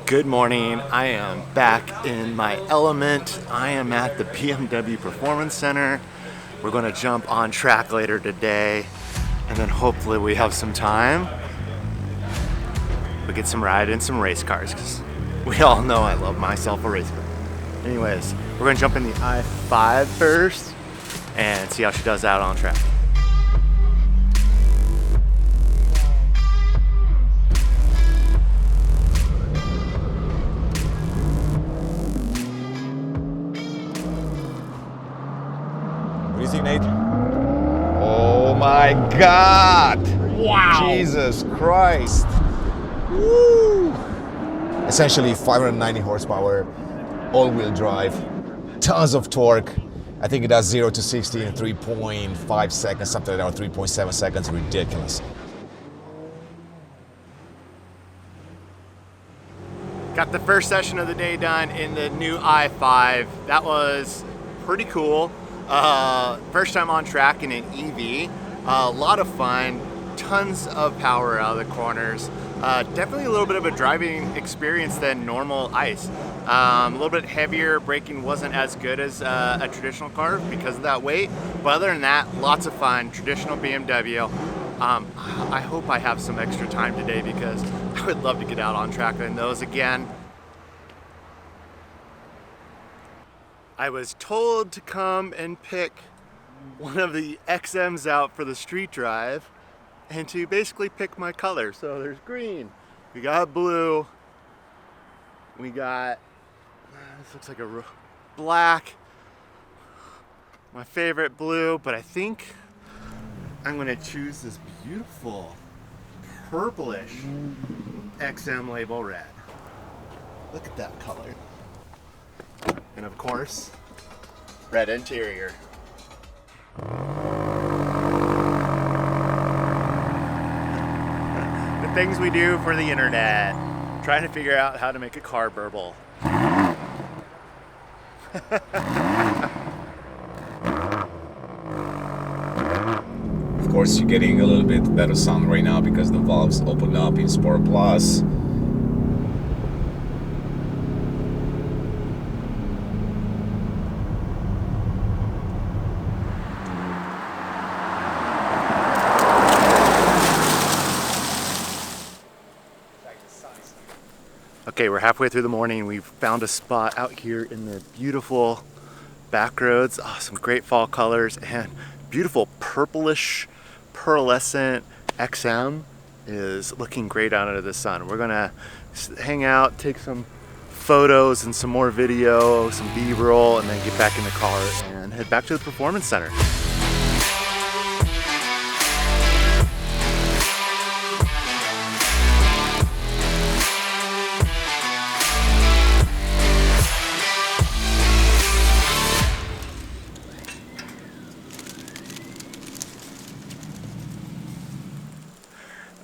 Good morning. I am back in my element. I am at the BMW Performance Center. We're going to jump on track later today, and then hopefully we have some time. We get some ride in some race cars, because we all know I love myself a race car. Anyways, we're going to jump in the i5 first and see how she does out on track. What do you think, Nate? Oh my God! Wow! Jesus Christ! Woo! Essentially 590 horsepower, all-wheel drive, tons of torque. I think it does 0 to 60 in 3.5 seconds, something like that, or 3.7 seconds. Ridiculous. Got the first session of the day done in the new i5. That was pretty cool. First time on track in an EV. A lot of fun, tons of power out of the corners. Definitely a little bit of a driving experience than normal ICE. A little bit heavier, braking wasn't as good as a traditional car because of that weight. But other than that, lots of fun, traditional BMW. I hope I have some extra time today because I would love to get out on track in those again. I was told to come and pick one of the XMs out for the street drive and to basically pick my color. So there's green, we got blue, we got, this looks like a black, my favorite blue, but I think I'm gonna choose this beautiful purplish XM label red. Look at that color. And of course, red interior. The things we do for the internet. Trying to figure out how to make a car burble. Of course, you're getting a little bit better sound right now because the valves opened up in Sport Plus. Okay, we're halfway through the morning. We've found a spot out here in the beautiful back roads. Oh, some great fall colors and beautiful purplish pearlescent XM is looking great out into the sun. We're gonna hang out, take some photos and some more video, some B-roll, and then get back in the car and head back to the Performance Center.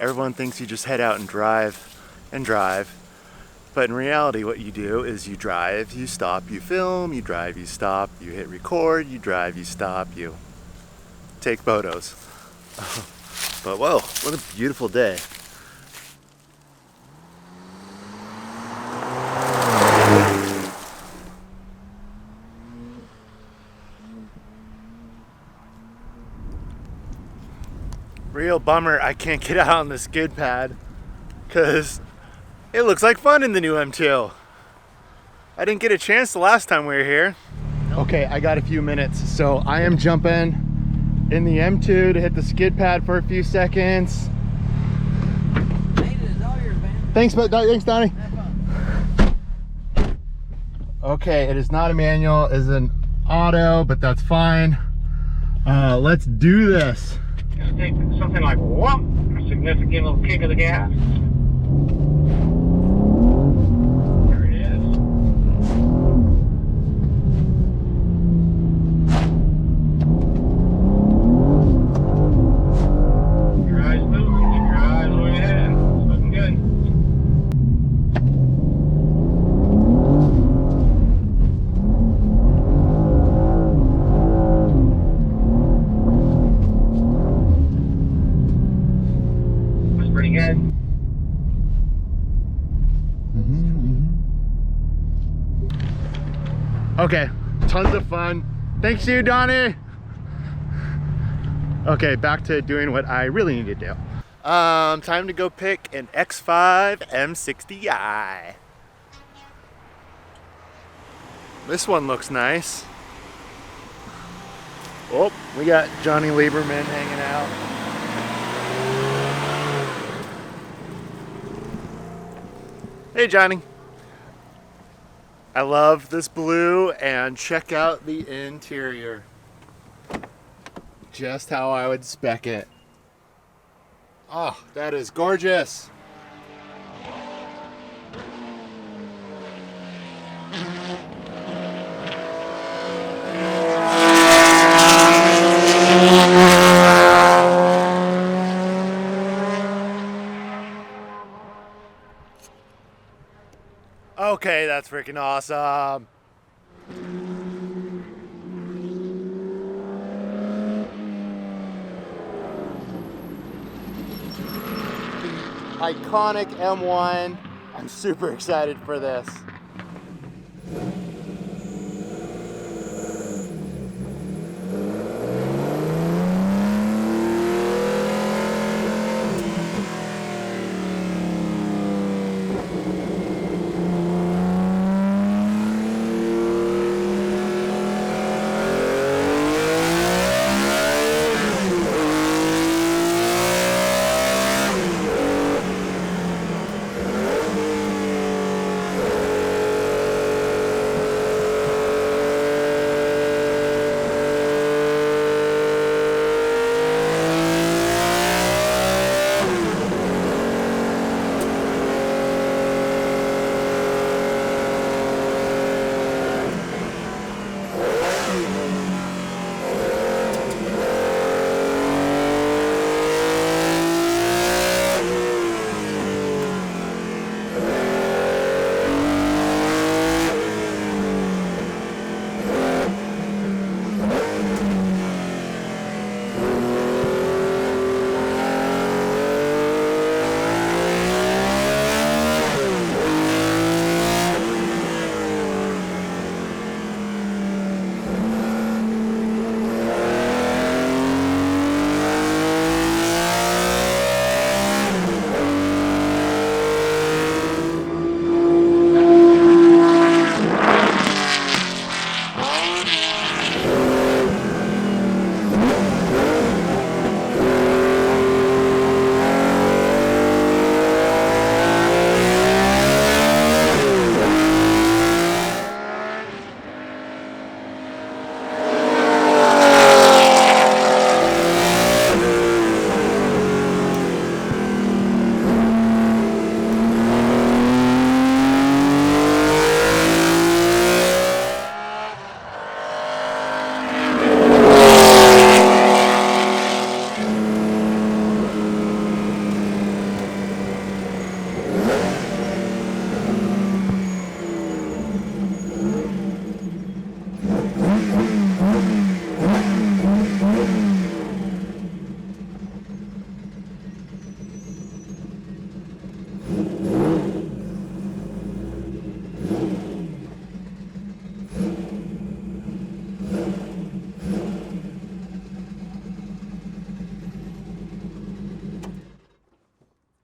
Everyone thinks you just head out and drive, but in reality what you do is you drive, you stop, you film, you drive, you stop, you hit record, you drive, you stop, you take photos. But whoa, what a beautiful day. Real bummer I can't get out on the skid pad because it looks like fun in the new M2. I didn't get a chance the last time we were here. Okay, I got a few minutes, so I am jumping in the M2 to hit the skid pad for a few seconds. Thanks, Donnie. Okay, it is not a manual, it is an auto, but that's fine. Let's do this. Just take something like whoop, a significant little kick of the gas. There it is. Your eyes moving, keep your eyes way ahead. It's looking good. Pretty good. Okay, tons of fun. Thanks to you, Donnie. Okay, back to doing what I really need to do. Time to go pick an X5 M60i. This one looks nice. Oh, we got Johnny Lieberman hanging out. Hey, Johnny. I love this blue, and check out the interior. Just how I would spec it. Oh, that is gorgeous. Okay, that's freaking awesome. Iconic M1. I'm super excited for this.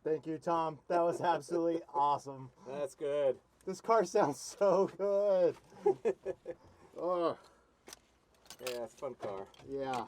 Thank you, Tom. That was absolutely awesome. That's good. This car sounds so good. Oh, Yeah, it's a fun car. yeah.